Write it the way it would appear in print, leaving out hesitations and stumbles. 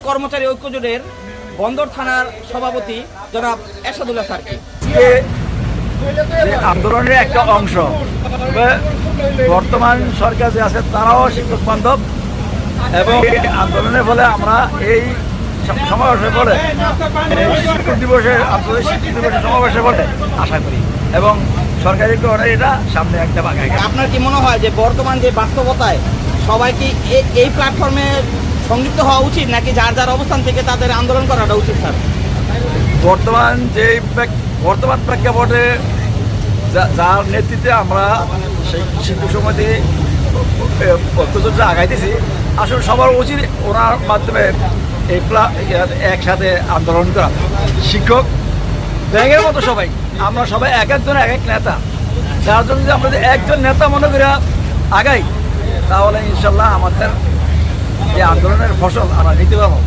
কর্মচারী ঐক্যজোটের বন্দর থানার সভাপতি জনাব এরশাদুল্লাহ স্যারকে আন্দোলনের একটা অংশ। বর্তমান সরকার যে আছে তারাও শিক্ষক বান্ধব এবং আন্দোলনের ফলে আমরা এই সমাবেশের ফলে শিক্ষক দিবসের আন্তর্জাতিক শিক্ষক দিবসের সমাবেশের ফলে আশা করি এবং সরকারি কারণে এটা সামনে একটা বাগায়। আপনার কি মনে হয় যে বর্তমান যে বাস্তবতায় সবাই কি এই প্ল্যাটফর্মে সংযুক্ত হওয়া উচিত নাকি যার যার অবস্থান থেকে তাদের আন্দোলন করাটা উচিত স্যার? বর্তমান প্রেক্ষাপটে যার নেতৃত্বে আমরা সেই শিক্ষক সমিতি ঐক্যজোটটা আগাইতেছি, আসলে সবার উচিত ওনার মাধ্যমে এই একসাথে আন্দোলন করা। শিক্ষক ব্যাগের মতো সবাই, আমরা সবাই এক একজন এক এক নেতা, যার জন্য যদি আমরা একজন নেতা মনে করে আগাই তাহলে ইনশাল্লাহ আমাদের এই আন্দোলনের ফসল আমরা নিতে পারবো।